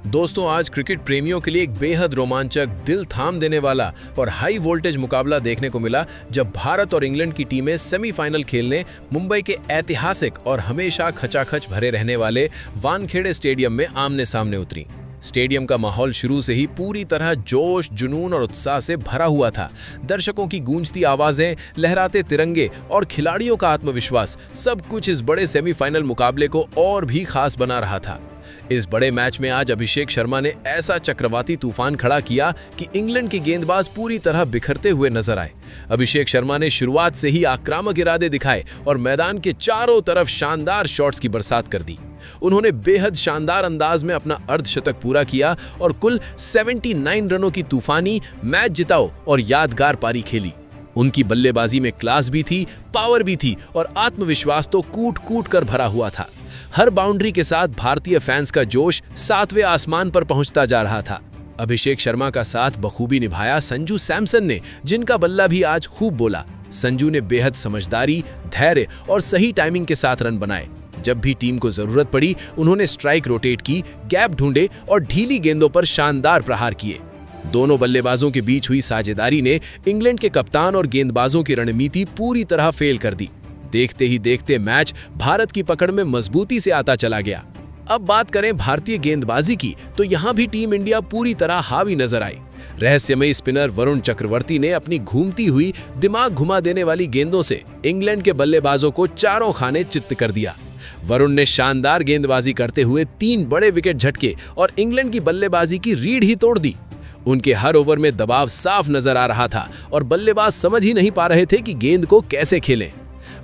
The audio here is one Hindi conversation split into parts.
दोस्तों, आज क्रिकेट प्रेमियों के लिए एक बेहद रोमांचक, दिल थाम देने वाला और हाई वोल्टेज मुकाबला देखने को मिला जब भारत और इंग्लैंड की टीमें सेमीफाइनल खेलने मुंबई के ऐतिहासिक और हमेशा खचाखच भरे रहने वाले वानखेड़े स्टेडियम में आमने सामने उतरी। स्टेडियम का माहौल शुरू से ही पूरी तरह जोश, जुनून और उत्साह से भरा हुआ था। दर्शकों की गूंजती आवाजें, लहराते तिरंगे और खिलाड़ियों का आत्मविश्वास, सब कुछ इस बड़े सेमीफाइनल मुकाबले को और भी खास बना रहा था। इस बड़े मैच में आज अभिषेक शर्मा ने ऐसा चक्रवाती तूफान खड़ा किया कि इंग्लैंड के गेंदबाज पूरी तरह बिखरते हुए नजर आए। अभिषेक शर्मा ने शुरुआत से ही आक्रामक इरादे दिखाए और मैदान के चारों तरफ शानदार शॉट्स की बरसात कर दी। उन्होंने बेहद शानदार अंदाज में अपना अर्धशतक पूरा किया और कुल 79 रनों की तूफानी, मैच जिताओ और यादगार पारी खेली। उनकी बल्लेबाजी में क्लास भी थी, पावर भी थी और आत्मविश्वास तो कूट कूट कर भरा हुआ था। हर बाउंड्री के साथ भारतीय फैंस का जोश 7वें आसमान पर पहुंचता जा रहा था। अभिषेक शर्मा का साथ बखूबी निभाया संजू सैमसन ने, जिनका बल्ला भी आज खूब बोला। संजू ने बेहद समझदारी, धैर्य और सही टाइमिंग के साथ रन बनाए। जब भी टीम को जरूरत पड़ी, उन्होंने स्ट्राइक रोटेट की, गैप ढूंढे और ढीली गेंदों पर शानदार प्रहार किए। दोनों बल्लेबाजों के बीच हुई साझेदारी ने इंग्लैंड के कप्तान और गेंदबाजों की रणनीति पूरी तरह फेल कर दी। देखते ही देखते मैच भारत की पकड़ में मजबूती से आता चला गया। अब बात करें भारतीय गेंदबाजी की, तो यहां भी टीम इंडिया पूरी तरह हावी नजर आई। रहस्यमयी स्पिनर वरुण चक्रवर्ती ने अपनी घूमती हुई, दिमाग घुमा देने वाली गेंदों से इंग्लैंड के बल्लेबाजों को चारों खाने चित्त कर दिया। वरुण ने शानदार गेंदबाजी करते हुए 3 बड़े विकेट झटके और इंग्लैंड की बल्लेबाजी की रीढ़ ही तोड़ दी। उनके हर ओवर में दबाव साफ नजर आ रहा था और बल्लेबाज समझ ही नहीं पा रहे थे कि गेंद को कैसे खेलें।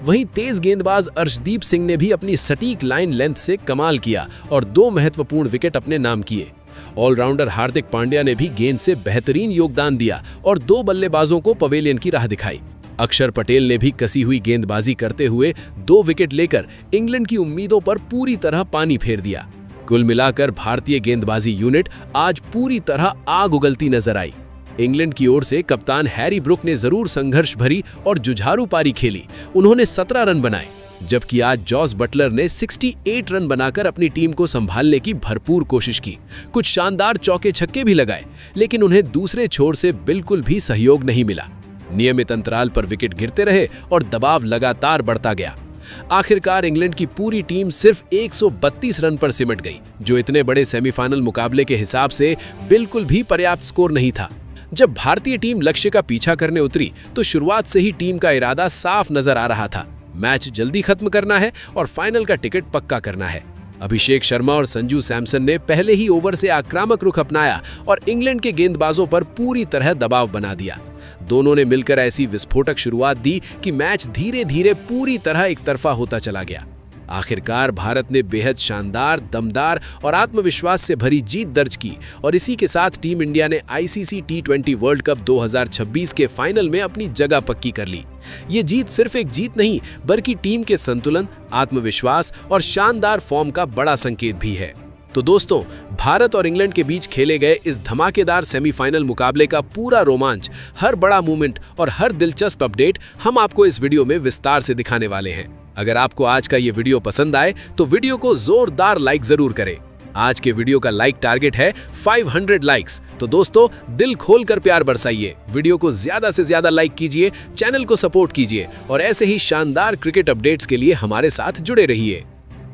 वहीं तेज गेंदबाज अर्शदीप सिंह ने भी अपनी सटीक लाइन लेंथ से कमाल किया और 2 महत्वपूर्ण विकेट अपने नाम किए। ऑलराउंडर हार्दिक पांड्या ने भी गेंद से बेहतरीन योगदान दिया और 2 बल्लेबाजों को पवेलियन की राह दिखाई। अक्षर पटेल ने भी कसी हुई गेंदबाजी करते हुए 2 विकेट लेकर इंग्लैंड की उम्मीदों पर पूरी तरह पानी फेर दिया। कुल मिलाकर भारतीय गेंदबाजी यूनिट आज पूरी तरह आग उगलती नजर आई। इंग्लैंड की ओर से कप्तान हैरी ब्रुक ने जरूर संघर्ष भरी और जुझारू पारी खेली। उन्होंने 17 रन बनाए, जबकि आज जॉस बटलर ने 68 रन बनाकर अपनी टीम को संभालने की भरपूर कोशिश की। कुछ शानदार चौके छक्के भी लगाए, लेकिन उन्हें दूसरे छोर से बिल्कुल भी सहयोग नहीं मिला। नियमित अंतराल पर विकेट गिरते रहे और दबाव लगातार बढ़ता गया। आखिरकार इंग्लैंड की पूरी टीम सिर्फ 132 रन पर सिमट गई, जो इतने बड़े सेमीफाइनल मुकाबले के हिसाब से बिल्कुल भी पर्याप्त स्कोर नहीं था। जब भारतीय टीम लक्ष्य का पीछा करने उतरी तो शुरुआत से ही टीम का इरादा साफ नजर आ रहा था। मैच जल्दी खत्म करना है और फाइनल का टिकट पक्का करना है। अभिषेक शर्मा और संजू सैमसन ने पहले ही ओवर से आक्रामक रुख अपनाया और इंग्लैंड के गेंदबाजों पर पूरी तरह दबाव बना दिया। दोनों ने मिलकर ऐसी विस्फोटक शुरुआत दी कि मैच धीरे धीरे पूरी तरह एकतरफा होता चला गया। आखिरकार भारत ने बेहद शानदार, दमदार और आत्मविश्वास से भरी जीत दर्ज की और इसी के साथ टीम इंडिया ने आईसीसी टी20 वर्ल्ड कप 2026 के फाइनल में अपनी जगह पक्की कर ली। ये जीत सिर्फ एक जीत नहीं, बल्कि टीम के संतुलन, आत्मविश्वास और शानदार फॉर्म का बड़ा संकेत भी है। तो दोस्तों, भारत और इंग्लैंड के बीच खेले गए इस धमाकेदार सेमीफाइनल मुकाबले का पूरा रोमांच, हर बड़ा मूवमेंट और हर दिलचस्प अपडेट हम आपको इस वीडियो में विस्तार से दिखाने वाले हैं। अगर आपको आज का ये वीडियो पसंद आए तो वीडियो को जोरदार लाइक जरूर करें। आज के वीडियो का लाइक टारगेट है 500 लाइक्स। तो दोस्तों, दिल खोलकर प्यार बरसाइए, वीडियो को ज्यादा से ज्यादा लाइक कीजिए, चैनल को सपोर्ट कीजिए और ऐसे ही शानदार क्रिकेट अपडेट्स के लिए हमारे साथ जुड़े रहिए।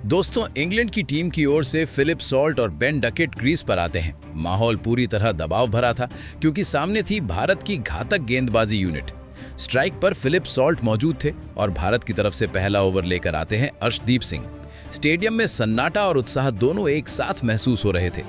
दोस्तों, इंग्लैंड की टीम की ओर से फिलिप सॉल्ट और बेन डकेट क्रीज पर आते हैं। माहौल पूरी तरह दबाव भरा था क्योंकि सामने थी भारत की घातक गेंदबाजी यूनिट। स्ट्राइक पर फिलिप सॉल्ट मौजूद थे और भारत की तरफ से पहला ओवर लेकर आते हैं अर्शदीप सिंह। स्टेडियम में सन्नाटा और उत्साह दोनों एक साथ महसूस हो रहे थे।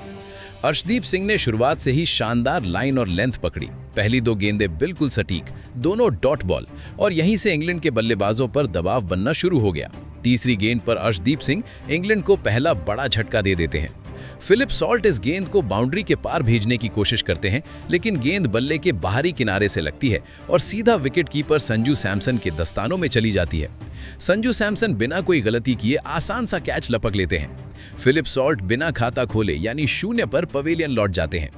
अर्शदीप सिंह ने शुरुआत से ही शानदार लाइन और लेंथ पकड़ी। पहली 2 गेंदें बिल्कुल सटीक, दोनों डॉट बॉल, और यहीं से इंग्लैंड के बल्लेबाजों पर दबाव बनना शुरू हो गया। तीसरी गेंद पर अर्शदीप सिंह इंग्लैंड को पहला बड़ा झटका दे देते हैं। फिलिप सॉल्ट इस गेंद को बाउंड्री के पार भेजने की कोशिश करते हैं, लेकिन गेंद बल्ले के बाहरी किनारे से लगती है और सीधा विकेट कीपर संजू सैमसन के दस्तानों में चली जाती है। संजू सैमसन बिना कोई गलती किए आसान सा कैच लपक लेते हैं। फिलिप सॉल्ट बिना खाता खोले यानी 0 पर पवेलियन लौट जाते हैं।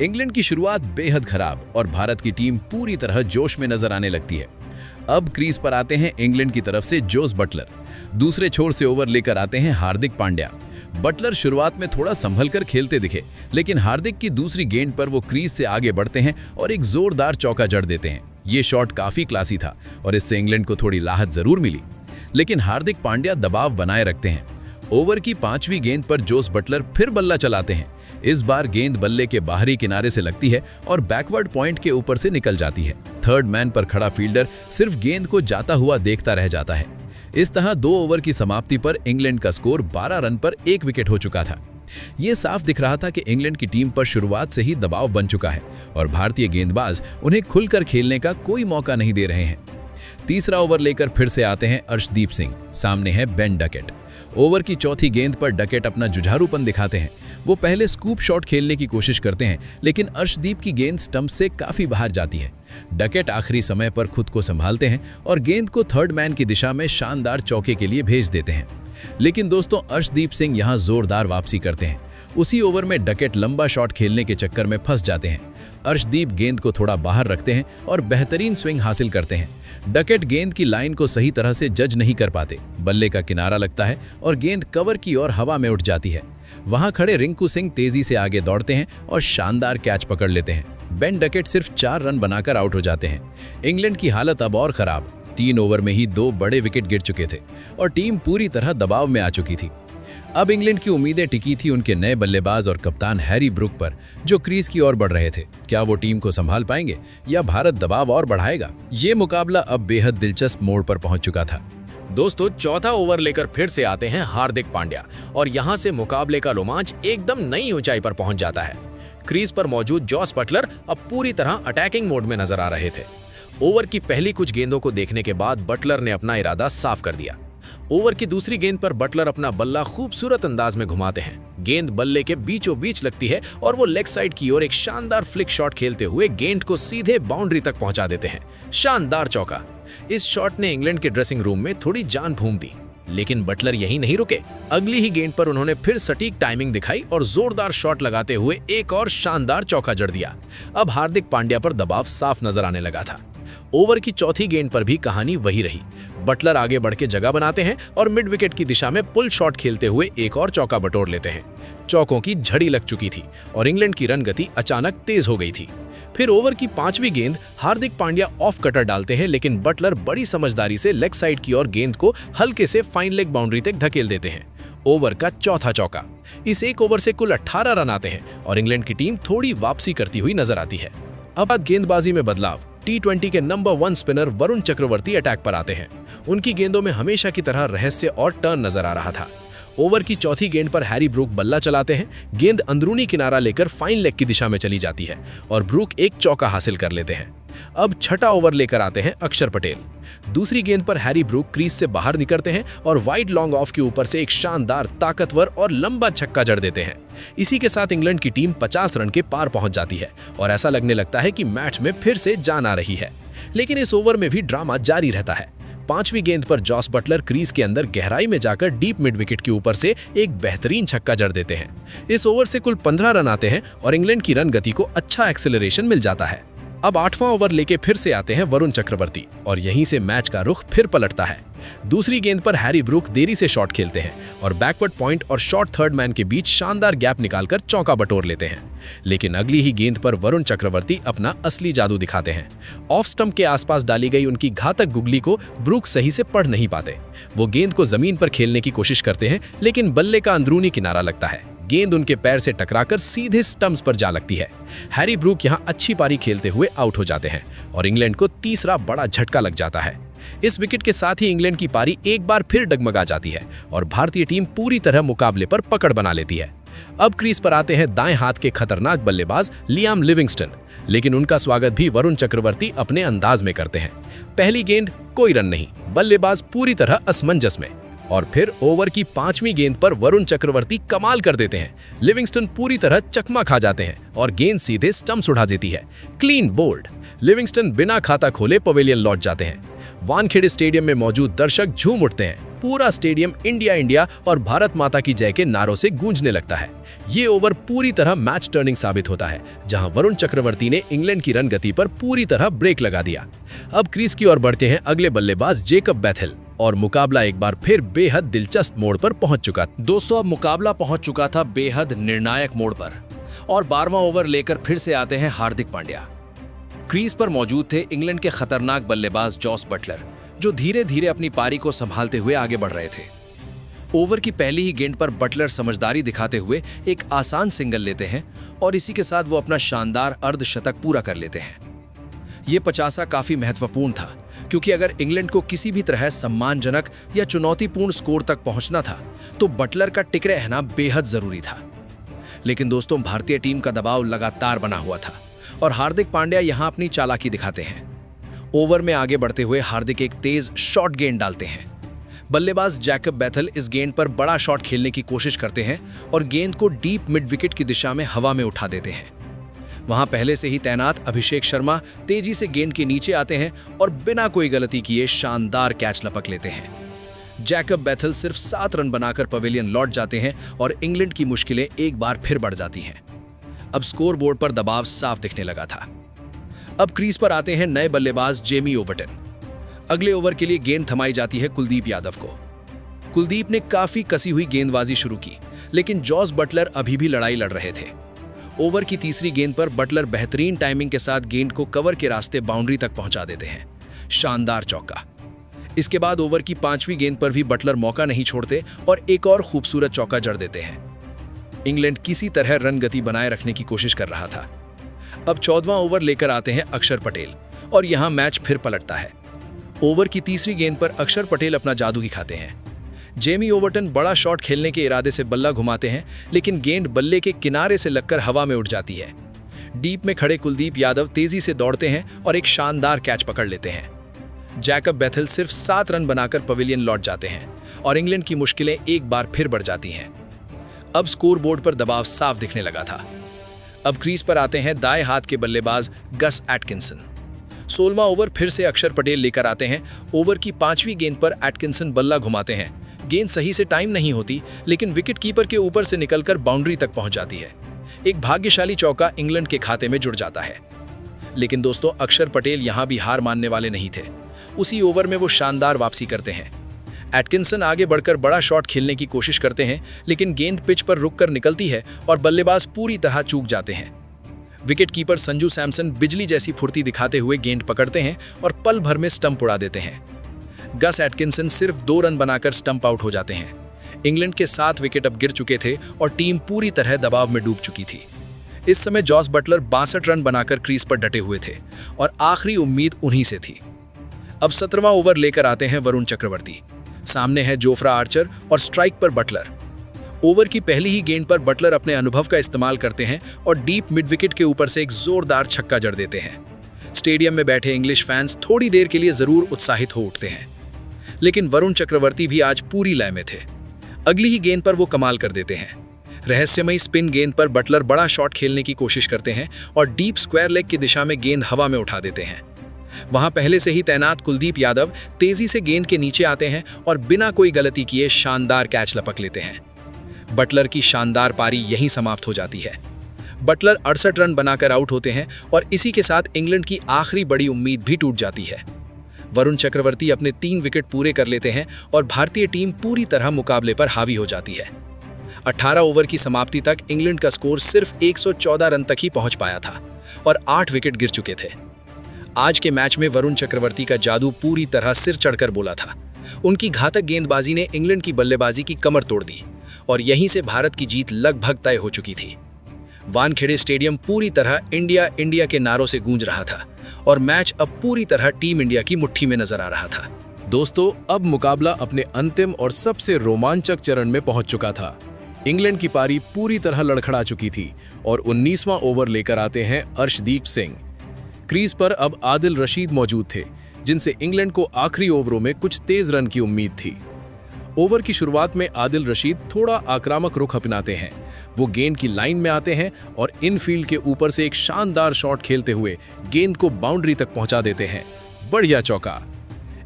इंग्लैंड की शुरुआत बेहद खराब और भारत की टीम पूरी तरह जोश में नजर आने लगती है। अब क्रीज पर आते हैं इंग्लैंड की तरफ से जोस बटलर। दूसरे छोर से ओवर लेकर आते हैं हार्दिक पांड्या। बटलर शुरुआत में थोड़ा संभल कर खेलते दिखे, लेकिन हार्दिक की दूसरी गेंद पर वो क्रीज से आगे बढ़ते हैं और एक जोरदार चौका जड़ देते हैं। ये शॉट काफी क्लासी था और इससे इंग्लैंड को थोड़ी राहत जरूर मिली, लेकिन हार्दिक पांड्या दबाव बनाए रखते हैं। ओवर की 5वीं गेंद पर जोस बटलर फिर बल्ला चलाते हैं। इस बार गेंद बल्ले के बाहरी किनारे से लगती है और बैकवर्ड पॉइंट के ऊपर से निकल जाती है। थर्ड मैन पर खड़ा फील्डर सिर्फ गेंद को जाता हुआ देखता रह जाता है। इस तरह 2 ओवर की समाप्ति पर इंग्लैंड का स्कोर 12 रन पर 1 विकेट हो चुका था। ये साफ दिख रहा था कि इंग्लैंड की टीम पर शुरुआत से ही दबाव बन चुका है और भारतीय गेंदबाज उन्हें खुलकर खेलने का कोई मौका नहीं दे रहे हैं। तीसरा ओवर लेकर फिर से आते हैं अर्शदीप सिंह। सामने है बेन डकेट। ओवर की चौथी गेंद पर डकेट अपना जुझारूपन दिखाते हैं। वो पहले स्कूप शॉट खेलने की कोशिश करते हैं, लेकिन अर्शदीप की गेंद स्टंप से काफी बाहर जाती है। डकेट आखिरी समय पर खुद को संभालते हैं और गेंद को थर्ड मैन की दिशा में शानदार चौके के लिए भेज देते हैं। लेकिन दोस्तों, अर्शदीप सिंह यहां जोरदार वापसी करते हैं। उसी ओवर में डकेट लंबा शॉट खेलने के चक्कर में फंस जाते हैं। अर्शदीप गेंद को थोड़ा बाहर रखते हैं और बेहतरीन स्विंग हासिल करते हैं। डकेट गेंद की लाइन को सही तरह से जज नहीं कर पाते। बल्ले का किनारा लगता है और गेंद कवर की ओर हवा में उठ जाती है। वहां खड़े रिंकू सिंह तेजी से आगे दौड़ते हैं और शानदार कैच पकड़ लेते हैं। बेन डकेट सिर्फ 4 रन बनाकर आउट हो जाते हैं। इंग्लैंड की हालत अब और खराब। 3 ओवर में ही 2 बड़े विकेट गिर चुके थे और टीम पूरी तरह दबाव में आ चुकी थी। अब इंग्लैंड की उम्मीदें टिकी थी उनके नए बल्लेबाज और कप्तान हैरी ब्रूक पर, जो क्रीज की ओर बढ़ रहे थे। क्या वो टीम को संभाल पाएंगे या भारत दबाव और बढ़ाएगा? ये मुकाबला अब बेहद दिलचस्प मोड़ पर पहुंच चुका था। दोस्तों, चौथा ओवर लेकर फिर से आते हैं हार्दिक पांड्या और यहां से मुकाबले का रोमांच एकदम नई ऊंचाई पर पहुंच जाता है। क्रीज पर मौजूद जोस बटलर अब पूरी तरह अटैकिंग मोड में नजर आ रहे थे। ओवर की पहली कुछ गेंदों को देखने के बाद बटलर ने अपना इरादा साफ कर दिया। ओवर की दूसरी गेंद पर बटलर अपना बल्ला खूबसूरत अंदाज में घुमाते हैं। गेंद बल्ले के बीचों बीच लगती है और वो लेग साइड की ओर एक शानदार फ्लिक शॉट खेलते हुए गेंद को सीधे बाउंड्री तक पहुंचा देते हैं। शानदार चौका। इस शॉट ने इंग्लैंड के ड्रेसिंग रूम में थोड़ी जान फूंक दी, लेकिन बटलर यहीं नहीं रुके। अगली ही गेंद पर उन्होंने फिर सटीक टाइमिंग दिखाई और जोरदार शॉट लगाते हुए एक और शानदार चौका जड़ दिया। अब हार्दिक पांड्या पर दबाव साफ नजर आने लगा था। ओवर की चौथी गेंद पर भी कहानी वही रही। बटलर आगे बढ़ के जगह बनाते हैं और मिड विकेट की दिशा में पुल शॉट खेलते हुए एक और चौका बटोर लेते हैं। चौकों की झड़ी लग चुकी थी और इंग्लैंड की रन गति अचानक तेज हो गई थी। फिर ओवर की 5वीं गेंद हार्दिक पांड्या ऑफ कटर डालते हैं, लेकिन बटलर बड़ी समझदारी से लेग साइड की ओर गेंद को हल्के से फाइन लेग बाउंड्री तक धकेल देते हैं। ओवर का चौथा चौका। इस एक ओवर से कुल 18 रन आते हैं और इंग्लैंड की टीम थोड़ी वापसी करती हुई नजर आती है। अब गेंदबाजी में बदलाव। T20 के number 1 spinner Varun Chakravarthy attack पर आते हैं। उनकी गेंदों में हमेशा की तरह रहस्य और टर्न नजर आ रहा था। ओवर की चौथी गेंद पर हैरी ब्रूक बल्ला चलाते हैं। गेंद अंदरूनी किनारा लेकर फाइन लेग की दिशा में चली जाती है और ब्रूक एक चौका हासिल कर लेते हैं। अब छठा ओवर लेकर आते हैं अक्षर पटेल। दूसरी गेंद पर हैरी ब्रूक क्रीज से बाहर निकलते हैं और वाइड लॉन्ग ऑफ के ऊपर से एक शानदार, ताकतवर और लंबा छक्का जड़ देते हैं। इसी के साथ इंग्लैंड की टीम 50 रन के पार पहुंच जाती है और ऐसा लगने लगता है कि मैच में फिर से जान आ रही है। लेकिन इस ओवर में भी ड्रामा जारी रहता है। 5वीं गेंद पर जोस बटलर क्रीज के अंदर गहराई में जाकर डीप मिड विकेट के ऊपर से एक बेहतरीन छक्का जड़ देते हैं। इस ओवर से कुल 15 रन आते हैं और इंग्लैंड की रन गति को अच्छा एक्सेलरेशन मिल जाता है। अब 8वां ओवर लेके फिर से आते हैं वरुण चक्रवर्ती और यहीं से मैच का रुख फिर पलटता है। दूसरी गेंद पर हैरी ब्रूक देरी से शॉट खेलते हैं और बैकवर्ड पॉइंट और शॉर्ट थर्ड मैन के बीच शानदार गैप निकालकर चौका बटोर लेते हैं। लेकिन अगली ही गेंद पर वरुण चक्रवर्ती अपना असली जादू दिखाते हैं। ऑफ स्टंप के आसपास डाली गई उनकी घातक गुगली को ब्रूक सही से पढ़ नहीं पाते। वो गेंद को जमीन पर खेलने की कोशिश करते हैं, लेकिन बल्ले का अंदरूनी किनारा लगता है। गेंद उनके पैर से टकराकर सीधे स्टंप्स पर जा लगती है। हैरी ब्रूक यहां अच्छी पारी खेलते हुए आउट हो जाते हैं और इंग्लैंड को तीसरा बड़ा झटका लग जाता है। इस विकेट के साथ ही इंग्लैंड की पारी एक बार फिर डगमगा जाती है और भारतीय टीम पूरी तरह मुकाबले पर पकड़ बना लेती है। अब क्रीज पर आते हैं दाएं हाथ के खतरनाक बल्लेबाज लियाम लिविंगस्टन, लेकिन उनका स्वागत भी वरुण चक्रवर्ती अपने अंदाज में करते हैं। पहली गेंद कोई रन नहीं, बल्लेबाज पूरी तरह असमंजस में। और फिर ओवर की 5वीं गेंद पर वरुण चक्रवर्ती कमाल कर देते हैं। लिविंगस्टन पूरी तरह चकमा खा जाते हैं और गेंद सीधे स्टंप्स उड़ा देती है। Clean bowled. लिविंगस्टन बिना खाता खोले पवेलियन लौट जाते हैं। वानखेड़े स्टेडियम में मौजूद दर्शक झूम उठते हैं। पूरा स्टेडियम इंडिया इंडिया और भारत माता की जय के नारों से गूंजने लगता है। ये ओवर पूरी तरह मैच टर्निंग साबित होता है, जहां वरुण चक्रवर्ती ने इंग्लैंड की रन गति पर पूरी तरह ब्रेक लगा दिया। अब क्रीज की ओर बढ़ते हैं अगले बल्लेबाज जेकब बेथेल और मुकाबला एक बार फिर बेहद दिलचस्प मोड़ पर पहुंच चुका। दोस्तों, अब मुकाबला पहुंच चुका था बेहद निर्णायक मोड़ पर और 12वां ओवर लेकर फिर से आते हैं हार्दिक पांड्या। क्रीज पर मौजूद थे इंग्लैंड के खतरनाक बल्लेबाज जॉस बटलर, जो धीरे धीरे अपनी पारी को संभालते हुए आगे बढ़ रहे थे। ओवर की पहली ही गेंद पर बटलर समझदारी दिखाते हुए एक आसान सिंगल लेते हैं और इसी के साथ वो अपना शानदार अर्धशतक पूरा कर लेते हैं। ये 50 काफी महत्वपूर्ण था, क्योंकि अगर इंग्लैंड को किसी भी तरह सम्मानजनक या चुनौतीपूर्ण स्कोर तक पहुंचना था तो बटलर का टिक रहना बेहद जरूरी था। लेकिन दोस्तों, भारतीय टीम का दबाव लगातार बना हुआ था और हार्दिक पांड्या यहां अपनी चालाकी दिखाते हैं। ओवर में आगे बढ़ते हुए हार्दिक एक तेज शॉर्ट गेंद डालते हैं। बल्लेबाज जेकब बेथेल इस गेंद पर बड़ा शॉट खेलने की कोशिश करते हैं और गेंद को डीप मिड विकेट की दिशा में हवा में उठा देते हैं। वहां पहले से ही तैनात अभिषेक शर्मा तेजी से गेंद के नीचे आते हैं और बिना कोई गलती किए शानदार कैच लपक लेते हैं। जेकब बेथेल सिर्फ 7 रन बनाकर पवेलियन लौट जाते हैं और इंग्लैंड की मुश्किलें एक बार फिर बढ़ जाती हैं। अब स्कोर बोर्ड पर दबाव साफ दिखने लगा था। अब क्रीज पर आते हैं नए बल्लेबाज जेमी ओवर्टन। अगले ओवर के लिए गेंद थमाई जाती है कुलदीप यादव को। कुलदीप ने काफी कसी हुई गेंदबाजी शुरू की, लेकिन जॉस बटलर अभी भी लड़ाई लड़ रहे थे। ओवर की तीसरी गेंद पर बटलर बेहतरीन टाइमिंग के साथ गेंद को कवर के रास्ते बाउंड्री तक पहुंचा देते हैं। शानदार चौका। इसके बाद ओवर की 5वीं गेंद पर भी बटलर मौका नहीं छोड़ते और एक और खूबसूरत चौका जड़ देते हैं। इंग्लैंड किसी तरह रन गति बनाए रखने की कोशिश कर रहा था। अब 14वां ओवर लेकर आते हैं अक्षर पटेल और यहां मैच फिर पलटता है। ओवर की तीसरी गेंद पर अक्षर पटेल अपना जादू दिखाते हैं। जेमी ओवर्टन बड़ा शॉट खेलने के इरादे से बल्ला घुमाते हैं, लेकिन गेंद बल्ले के किनारे से लगकर हवा में उड़ जाती है। डीप में खड़े कुलदीप यादव तेजी से दौड़ते हैं और एक शानदार कैच पकड़ लेते हैं। जेकब बेथेल सिर्फ 7 रन बनाकर पवेलियन लौट जाते हैं और इंग्लैंड की मुश्किलें एक बार फिर बढ़ जाती हैं। अब स्कोर बोर्ड पर दबाव साफ दिखने लगा था। अब क्रीज पर आते हैं दाएं हाथ के बल्लेबाज गस एटकिंसन। 16वां ओवर फिर से अक्षर पटेल लेकर आते हैं। ओवर की 5वीं गेंद पर एटकिंसन बल्ला घुमाते हैं। गेंद सही से टाइम नहीं होती, लेकिन विकेट कीपर के ऊपर से निकलकर बाउंड्री तक पहुंच जाती है। एक भाग्यशाली चौका इंग्लैंड के खाते में जुड़ जाता है। लेकिन दोस्तों, अक्षर पटेल यहां भी हार मानने वाले नहीं थे। उसी ओवर में वो शानदार वापसी करते हैं। एटकिंसन आगे बढ़कर बड़ा शॉट खेलने की कोशिश करते हैं, लेकिन गेंद पिच पर रुककर निकलती है और बल्लेबाज पूरी तरह चूक जाते हैं। विकेट कीपर संजू सैमसन बिजली जैसी फुर्ती दिखाते हुए गेंद पकड़ते हैं और पल भर में स्टंप उड़ा देते हैं। गस एटकिंसन सिर्फ 2 रन बनाकर स्टंप आउट हो जाते हैं। इंग्लैंड के 7 विकेट अब गिर चुके थे और टीम पूरी तरह दबाव में डूब चुकी थी। इस समय जॉस बटलर 62 रन बनाकर क्रीज पर डटे हुए थे और आखिरी उम्मीद उन्हीं से थी। अब 17वां ओवर लेकर आते हैं वरुण चक्रवर्ती। सामने है जोफ्रा आर्चर और स्ट्राइक पर बटलर। ओवर की पहली ही गेंद पर बटलर अपने अनुभव का इस्तेमाल करते हैं और डीप मिड विकेट के ऊपर से एक जोरदार छक्का जड़ देते हैं। स्टेडियम में बैठे इंग्लिश फैंस थोड़ी देर के लिए जरूर उत्साहित हो उठते हैं, लेकिन वरुण चक्रवर्ती भी आज पूरी लय में थे। अगली ही गेंद पर वो कमाल कर देते हैं। रहस्यमयी स्पिन गेंद पर बटलर बड़ा शॉट खेलने की कोशिश करते हैं और डीप स्क्वायर लेग की दिशा में गेंद हवा में उठा देते हैं। वहां पहले से ही तैनात कुलदीप यादव तेजी से गेंद के नीचे आते हैं और बिना कोई गलती किए शानदार कैच लपक लेते हैं। बटलर की शानदार पारी यहीं समाप्त हो जाती है। बटलर 68 रन बनाकर आउट होते हैं और इसी के साथ इंग्लैंड की आखिरी बड़ी उम्मीद भी टूट जाती है। वरुण चक्रवर्ती अपने 3 विकेट पूरे कर लेते हैं और भारतीय टीम पूरी तरह मुकाबले पर हावी हो जाती है। 18 ओवर की समाप्ति तक इंग्लैंड का स्कोर सिर्फ 114 रन तक ही पहुंच पाया था और 8 विकेट गिर चुके थे। आज के मैच में वरुण चक्रवर्ती का जादू पूरी तरह सिर चढ़कर बोला था। उनकी घातक गेंदबाजी ने इंग्लैंड की बल्लेबाजी की कमर तोड़ दी और यहीं से भारत की जीत लगभग तय हो चुकी थी। वानखेड़े स्टेडियम पूरी तरह इंडिया इंडिया के नारों से गूंज रहा था और मैच अब पूरी तरह टीम इंडिया की मुट्ठी में नजर आ रहा था। दोस्तों, अब मुकाबला अपने अंतिम और सबसे रोमांचक चरण में पहुंच चुका था। इंग्लैंड की पारी पूरी तरह लड़खड़ा चुकी थी और 19वां ओवर लेकर आते हैं अर्शदीप सिंह। क्रीज पर अब आदिल रशीद मौजूद थे, जिनसे इंग्लैंड को आखिरी ओवरों में कुछ तेज रन की उम्मीद थी। ओवर की शुरुआत में आदिल रशीद थोड़ा आक्रामक रुख अपनाते हैं। वो गेंद की लाइन में आते हैं और इनफील्ड के ऊपर से एक शानदार शॉट खेलते हुए गेंद को बाउंड्री तक पहुंचा देते हैं। बढ़िया चौका।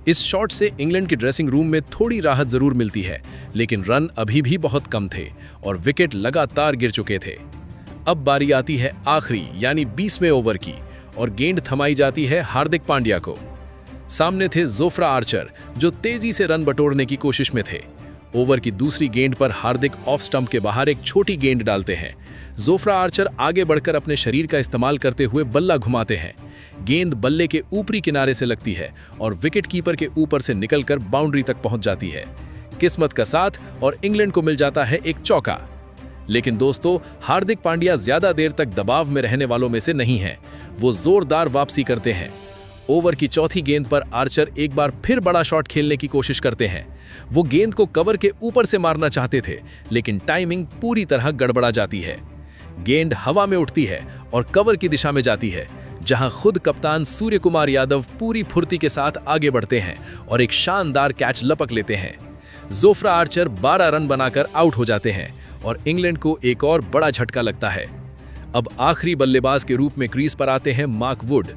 इस शॉट से इंग्लैंड के ड्रेसिंग रूम में थोड़ी राहत जरूर मिलती है, लेकिन रन अभी भी बहुत कम थे और विकेट लगातार गिर चुके थे। अब बारी आती है आखिरी यानी 20वें ओवर की और गेंद थमाई जाती है हार्दिक पांड्या को। सामने थे जोफ्रा आर्चर जो तेजी से रन बटोरने की कोशिश में थे। ओवर की दूसरी गेंद पर हार्दिक ऑफ स्टंप के बाहर एक छोटी गेंद डालते हैं। जोफ्रा आर्चर आगे बढ़कर अपने शरीर का इस्तेमाल करते हुए बल्ला घुमाते हैं। गेंद बल्ले के ऊपरी किनारे से लगती है और विकेट कीपर के ऊपर से निकलकर बाउंड्री तक पहुंच जाती है। किस्मत का साथ और इंग्लैंड को मिल जाता है एक चौका। लेकिन दोस्तों, हार्दिक पांड्या ज्यादा देर तक दबाव में रहने वालों में से नहीं है। वो जोरदार वापसी करते हैं। ओवर की चौथी गेंद पर आर्चर एक बार फिर बड़ा शॉट खेलने की कोशिश करते हैं। वो गेंद को कवर के ऊपर से मारना चाहते थे, लेकिन टाइमिंग पूरी तरह गड़बड़ा जाती है। गेंद हवा में उठती है और कवर की दिशा में जाती है, जहां खुद कप्तान सूर्य कुमार यादव पूरी फुर्ती के साथ आगे बढ़ते हैं और एक शानदार कैच लपक लेते हैं। जोफ्रा आर्चर 12 रन बनाकर आउट हो जाते हैं और इंग्लैंड को एक और बड़ा झटका लगता है। अब आखिरी बल्लेबाज के रूप में क्रीज पर आते हैं मार्क वुड।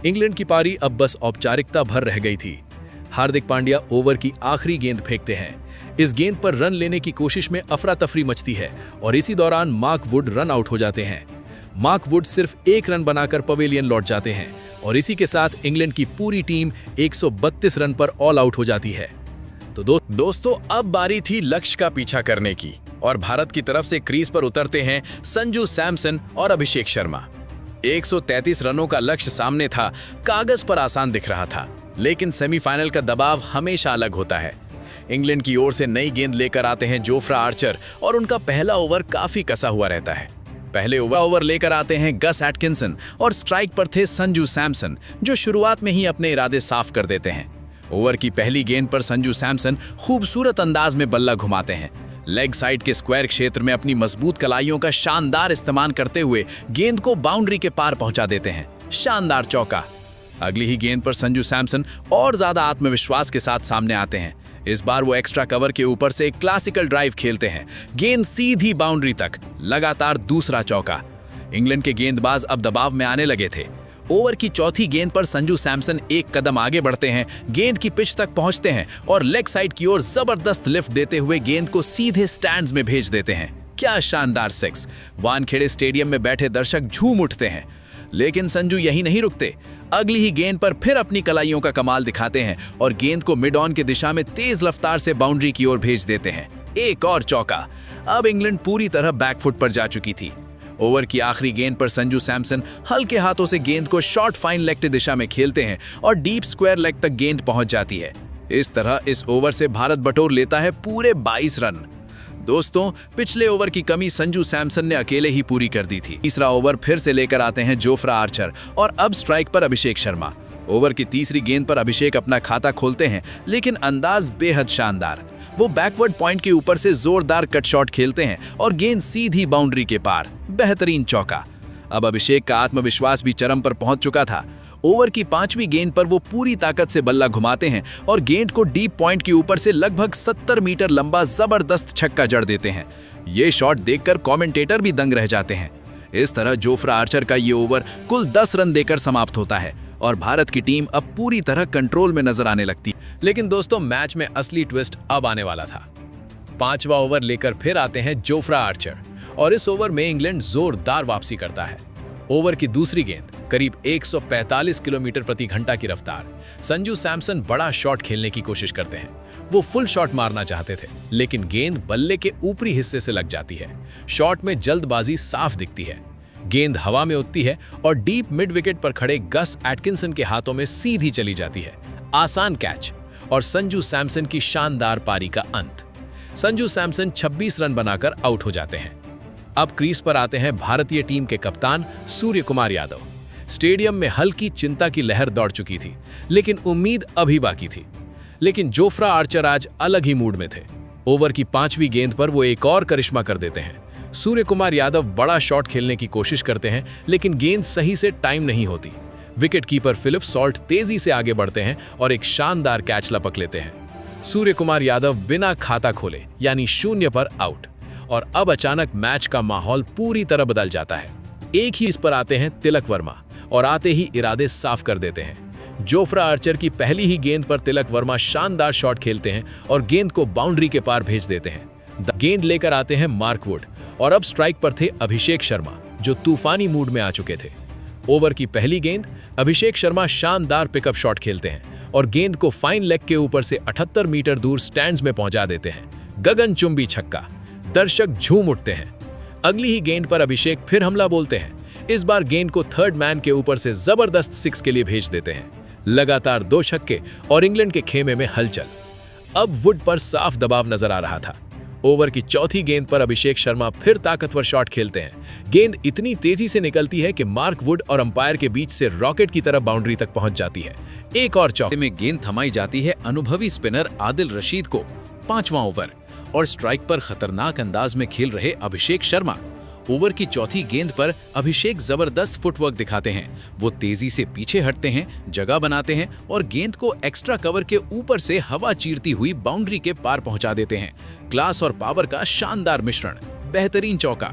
इंग्लैंड की पारी अब बस औपचारिकता भर रह गई थी। हार्दिक पांड्या ओवर की आखिरी गेंद फेंकते हैं। इस गेंद पर रन लेने की कोशिश में अफरा तफरी मचती है और इसी दौरान मार्क वुड रन आउट हो जाते हैं। मार्क वुड सिर्फ 1 रन बनाकर पवेलियन लौट जाते हैं और इसी के साथ इंग्लैंड की पूरी टीम 132 रन पर ऑल आउट हो जाती है। तो दोस्तों, अब बारी थी लक्ष्य का पीछा करने की और भारत की तरफ से क्रीज पर उतरते हैं संजू सैमसन और अभिषेक शर्मा। 133 रनों का लक्ष्य सामने था। कागज पर आसान दिख रहा था, लेकिन सेमीफाइनल का दबाव हमेशा अलग होता है। इंग्लैंड की ओर से नई गेंद लेकर आते हैं जोफ्रा आर्चर और उनका पहला ओवर काफी कसा हुआ रहता है। पहले ओवर लेकर आते हैं गस एटकिंसन और स्ट्राइक पर थे संजू सैमसन, जो शुरुआत में ही अपने इरादे साफ कर देते हैं। ओवर की पहली गेंद पर संजू सैमसन खूबसूरत अंदाज में बल्ला घुमाते हैं। लेग साइड के स्क्वायर क्षेत्र में अपनी मजबूत कलाइयों का शानदार इस्तेमाल करते हुए गेंद को बाउंड्री के पार पहुंचा देते हैं। शानदार चौका। अगली ही गेंद पर संजू सैमसन और ज्यादा आत्मविश्वास के साथ सामने आते हैं। इस बार वो एक्स्ट्रा कवर के ऊपर से एक क्लासिकल ड्राइव खेलते हैं। गेंद सीधी बाउंड्री तक। लगातार दूसरा चौका। इंग्लैंड के गेंदबाज अब दबाव में आने लगे थे। ओवर की चौथी गेंद पर संजू सैमसन एक कदम आगे बढ़ते हैं, गेंद की पिच तक पहुंचते हैं और लेग साइड की ओर जबरदस्त लिफ्ट देते हुए गेंद को सीधे स्टैंड्स में भेज देते हैं। क्या शानदार सिक्स। वानखेड़े स्टेडियम में बैठे दर्शक झूम उठते हैं। लेकिन संजू यही नहीं रुकते। अगली ही गेंद पर फिर अपनी कलाइयों का कमाल दिखाते हैं और गेंद को मिड ऑन की दिशा में तेज रफ्तार से बाउंड्री की ओर भेज देते हैं। एक और चौका। अब इंग्लैंड पूरी तरह बैकफुट पर जा चुकी थी। ओवर की आखिरी गेंद पर संजू सैमसन हल्के हाथों से गेंद को शॉर्ट फाइन लेग की दिशा में खेलते हैं और डीप स्क्वायर लेग तक गेंद पहुंच जाती है। इस तरह इस ओवर से भारत बटोर लेता है पूरे 22 रन। दोस्तों, पिछले ओवर की कमी संजू सैमसन ने अकेले ही पूरी कर दी थी। तीसरा ओवर फिर से लेकर आते हैं जोफ्रा आर्चर और अब स्ट्राइक पर अभिषेक शर्मा। ओवर की तीसरी गेंद पर अभिषेक अपना खाता खोलते हैं, लेकिन अंदाज बेहद शानदार। वो बैकवर्ड पॉइंट के ऊपर से जोरदार कट शॉट खेलते हैं और गेंद सीधी बाउंड्री के पार। बेहतरीन चौका। अब अभिषेक का आत्मविश्वास भी चरम पर पहुंच चुका था। ओवर की 5वीं गेंद पर वो पूरी ताकत से बल्ला घुमाते हैं और गेंद को डीप पॉइंट के ऊपर से लगभग 70 मीटर लंबा जबरदस्त छक्का जड़ देते हैं। ये शॉट देखकर कमेंटेटर भी दंग रह जाते हैं। इस तरह जोफ्रा आर्चर का ये ओवर कुल 10 रन देकर समाप्त होता है और भारत की टीम अब पूरी तरह कंट्रोल में नजर आने लगती। लेकिन दोस्तों, मैच में असली ट्विस्ट अब आने वाला था। 5वां ओवर लेकर फिर आते हैं जोफ्रा आर्चर और इस ओवर में इंग्लैंड जोरदार वापसी करता है। ओवर की दूसरी गेंद करीब 145 किलोमीटर प्रति घंटा की रफ्तार। संजू सैमसन बड़ा शॉट खेलने की कोशिश करते हैं। वो फुल शॉट मारना चाहते थे, लेकिन गेंद बल्ले के ऊपरी हिस्से से लग जाती है। शॉट में जल्दबाजी साफ दिखती है। गेंद हवा में उठती है और डीप मिड विकेट पर खड़े गस एटकिंसन के हाथों में सीधी चली जाती है। आसान कैच और संजू सैमसन की शानदार पारी का अंत। संजू सैमसन 26 रन बनाकर आउट हो जाते हैं। अब क्रीज पर आते हैं भारतीय टीम के कप्तान सूर्य कुमार यादव। स्टेडियम में हल्की चिंता की लहर दौड़ चुकी थी, लेकिन उम्मीद अभी बाकी थी। लेकिन जोफ्रा आर्चर आज अलग ही मूड में थे। ओवर की 5वीं गेंद पर वो एक और करिश्मा कर देते हैं। सूर्य कुमार यादव बड़ा शॉट खेलने की कोशिश करते हैं, लेकिन गेंद सही से टाइम नहीं होती। विकेट कीपर फिलिप सॉल्ट तेजी से आगे बढ़ते हैं और एक शानदार कैच लपक लेते हैं। सूर्य कुमार यादव बिना खाता खोले यानी 0 पर आउट और अब अचानक मैच का माहौल पूरी तरह बदल जाता है। एक ही इस पर आते हैं तिलक वर्मा और आते ही इरादे साफ कर देते हैं। जोफ्रा आर्चर की पहली ही गेंद पर तिलक वर्मा शानदार शॉट खेलते हैं और गेंद को बाउंड्री के पार भेज देते हैं। गेंद लेकर आते हैं मार्क वुड और अब स्ट्राइक पर थे अभिषेक शर्मा, जो तूफानी मूड में आ चुके थे। ओवर की पहली गेंद अभिषेक शर्मा शानदार पिकअप शॉट खेलते हैं और गेंद को फाइन लेग के ऊपर से 78 मीटर दूर स्टैंड्स में पहुंचा देते हैं। गगनचुंबी छक्का, दर्शक झूम उठते हैं। अगली ही गेंद पर अभिषेक फिर हमला बोलते हैं। इस बार गेंद को थर्ड मैन के ऊपर से जबरदस्त सिक्स के लिए भेज देते हैं। लगातार 2 छक्के और इंग्लैंड के खेमे में हलचल। अब वुड पर साफ दबाव नजर आ रहा था। ओवर की चौथी गेंद पर अभिषेक शर्मा फिर ताकतवर शॉट खेलते हैं। गेंद इतनी तेजी से निकलती है कि मार्क वुड और अंपायर के बीच से रॉकेट की तरह बाउंड्री तक पहुंच जाती है। एक और चौके में गेंद थमाई जाती है अनुभवी स्पिनर आदिल रशीद को। 5वां ओवर और स्ट्राइक पर खतरनाक अंदाज में खेल रहे अभिषेक शर्मा। ओवर की चौथी गेंद पर अभिषेक जबरदस्त फुटवर्क दिखाते हैं। वो तेजी से पीछे हटते हैं, जगह बनाते हैं और गेंद को एक्स्ट्रा कवर के ऊपर से हवा चीरती हुई बाउंड्री के पार पहुंचा देते हैं। क्लास और पावर का शानदार मिश्रण, बेहतरीन चौका।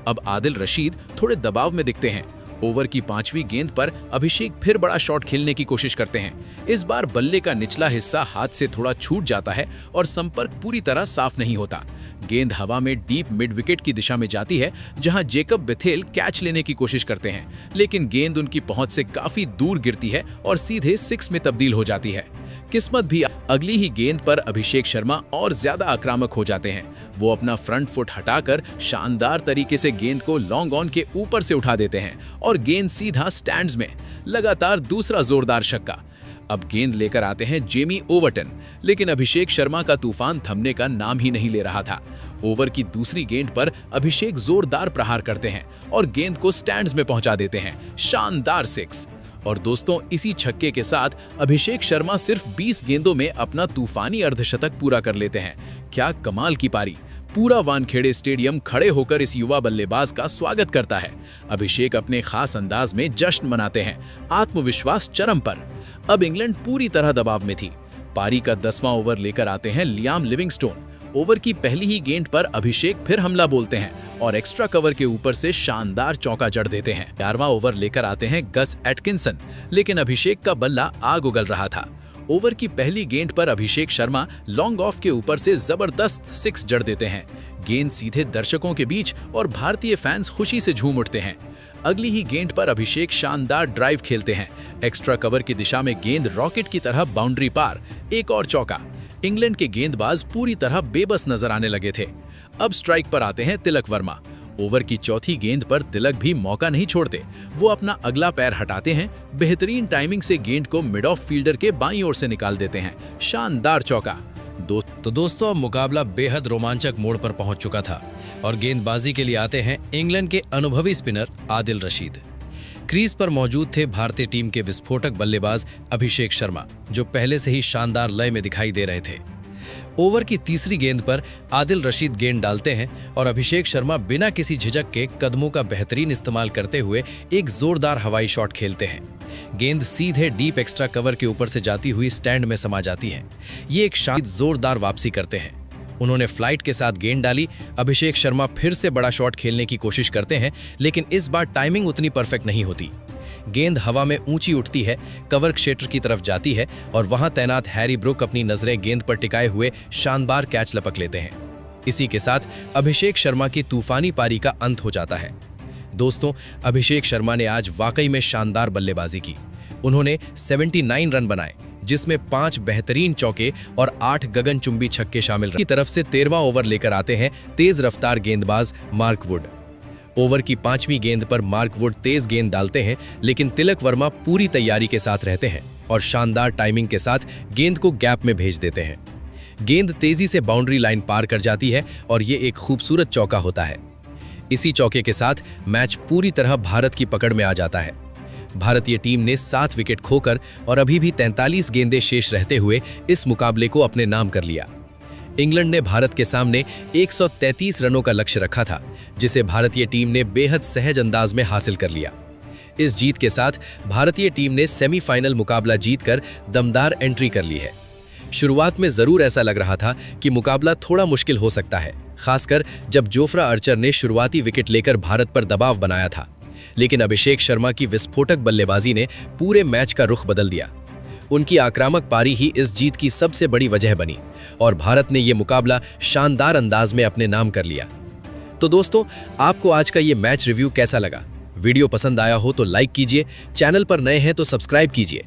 अब आदिल रशीद थोड़े दबाव में दिखते हैं। ओवर की 5वीं गेंद पर अभिषेक फिर बड़ा शॉट खेलने की कोशिश करते हैं। इस बार बल्ले का निचला हिस्सा हाथ से थोड़ा छूट जाता है और संपर्क पूरी तरह साफ नहीं होता। गेंद हवा में डीप मिड विकेट की दिशा में जाती है, जहां जेकब बेथेल कैच लेने की कोशिश करते हैं, लेकिन गेंद उनकी पहुंच से काफी दूर गिरती है और सीधे 6 में तब्दील हो जाती है। किस्मत भी अगली ही गेंद पर अभिषेक शर्मा और ज्यादा आक्रामक हो जाते हैं। वो अपना फ्रंट फुट हटाकर शानदार तरीके से गेंद को लॉन्ग ऑन के ऊपर से उठा देते हैं और गेंद सीधा स्टैंड्स में। लगातार दूसरा जोरदार छक्का। अब गेंद लेकर आते हैं जेमी ओवरटन, लेकिन अभिषेक शर्मा का तूफान थमने का नाम ही नहीं ले रहा था। ओवर की दूसरी गेंद पर अभिषेक जोरदार प्रहार करते हैं और गेंद को स्टैंड्स में पहुंचा देते हैं। शानदार 6। और दोस्तों, इसी छक्के के साथ अभिषेक शर्मा सिर्फ 20 गेंदों में अपना तूफानी अर्धशतक पूरा कर लेते हैं। क्या कमाल की पारी! पूरा वानखेड़े स्टेडियम खड़े होकर इस युवा बल्लेबाज का स्वागत करता है। अभिषेक अपने खास अंदाज में जश्न मनाते हैं, आत्मविश्वास चरम पर। अब इंग्लैंड पूरी तरह दबाव में थी। पारी का 10वां ओवर लेकर आते हैं लियाम लिविंगस्टोन। ओवर की पहली ही गेंद पर अभिषेक फिर हमला बोलते हैं और एक्स्ट्रा कवर के ऊपर से शानदार चौका जड़ देते हैं। 11वां ओवर लेकर आते हैं गस एटकिंसन, लेकिन अभिषेक का बल्ला आग उगल रहा था। ओवर की पहली गेंद पर अभिषेक शर्मा लॉन्ग ऑफ के ऊपर से जबरदस्त 6 जड़ देते हैं। गेंद सीधे दर्शकों के बीच और भारतीय फैंस खुशी से झूम उठते हैं। अगली ही गेंद पर अभिषेक शानदार ड्राइव खेलते हैं। एक्स्ट्रा कवर की दिशा में गेंद रॉकेट की तरह बाउंड्री पार। एक और चौका। इंग्लैंड के गेंदबाज पूरी तरह बेबस नजर आने लगे थे। अब स्ट्राइक पर आते हैं तिलक वर्मा। ओवर की चौथी गेंद पर तिलक भी मौका नहीं छोड़ते। वो अपना अगला पैर हटाते हैं, बेहतरीन टाइमिंग से गेंद को मिड ऑफ फील्डर के बाईं ओर से निकाल देते हैं। शानदार चौका। दोस्तों, अब मुकाबला बेहद रोमांचक मोड़ पर पहुंच चुका था और गेंदबाजी के लिए आते हैं इंग्लैंड के अनुभवी स्पिनर आदिल रशीद। क्रीज पर मौजूद थे भारतीय टीम के विस्फोटक बल्लेबाज अभिषेक शर्मा, जो पहले से ही शानदार लय में दिखाई दे रहे थे। ओवर की तीसरी गेंद पर आदिल रशीद गेंद डालते हैं और अभिषेक शर्मा बिना किसी झिझक के कदमों का बेहतरीन इस्तेमाल करते हुए एक जोरदार हवाई शॉट खेलते हैं। गेंद सीधे डीप एक्स्ट्रा कवर के ऊपर से जाती हुई स्टैंड में समा जाती है। ये एक जोरदार वापसी करते हैं। उन्होंने फ्लाइट के साथ गेंद डाली। अभिषेक शर्मा फिर से बड़ा शॉट खेलने की कोशिश करते हैं, लेकिन इस बार टाइमिंग उतनी परफेक्ट नहीं होती। गेंद हवा में ऊंची उठती है, कवर क्षेत्र की तरफ जाती है और वहां तैनात हैरी ब्रुक अपनी नजरें गेंद पर टिकाए हुए शानदार कैच लपक लेते हैं। इसी के साथ अभिषेक शर्मा की तूफानी पारी का अंत हो जाता है। दोस्तों, अभिषेक शर्मा ने आज वाकई में शानदार बल्लेबाजी की। उन्होंने 79 रन बनाए, जिसमें 5 बेहतरीन चौके और 8 गगनचुंबी छक्के शामिल रहे। की तरफ से 13वां ओवर लेकर आते हैं तेज रफ्तार गेंदबाज मार्क वुड। ओवर की 5वीं गेंद पर मार्क वुड तेज गेंद डालते हैं, लेकिन तिलक वर्मा पूरी तैयारी के साथ रहते हैं और शानदार टाइमिंग के साथ गेंद को गैप में भेज देते हैं। गेंद तेजी से बाउंड्री लाइन पार कर जाती है और ये एक खूबसूरत चौका होता है। इसी चौके के साथ मैच पूरी तरह भारत की पकड़ में आ जाता है। भारतीय टीम ने 7 विकेट खोकर और अभी भी 43 गेंदें शेष रहते हुए इस मुकाबले को अपने नाम कर लिया। इंग्लैंड ने भारत के सामने 133 रनों का लक्ष्य रखा था, जिसे भारतीय टीम ने बेहद सहज अंदाज में हासिल कर लिया। इस जीत के साथ भारतीय टीम ने सेमीफाइनल मुकाबला जीतकर दमदार एंट्री कर ली है। शुरुआत में जरूर ऐसा लग रहा था कि मुकाबला थोड़ा मुश्किल हो सकता है, खासकर जब जोफ्रा आर्चर ने शुरुआती विकेट लेकर भारत पर दबाव बनाया था। लेकिन अभिषेक शर्मा की विस्फोटक बल्लेबाजी ने पूरे मैच का रुख बदल दिया। उनकी आक्रामक पारी ही इस जीत की सबसे बड़ी वजह बनी और भारत ने ये मुकाबला शानदार अंदाज में अपने नाम कर लिया। तो दोस्तों, आपको आज का ये मैच रिव्यू कैसा लगा? वीडियो पसंद आया हो तो लाइक कीजिए, चैनल पर नए हैं तो सब्सक्राइब कीजिए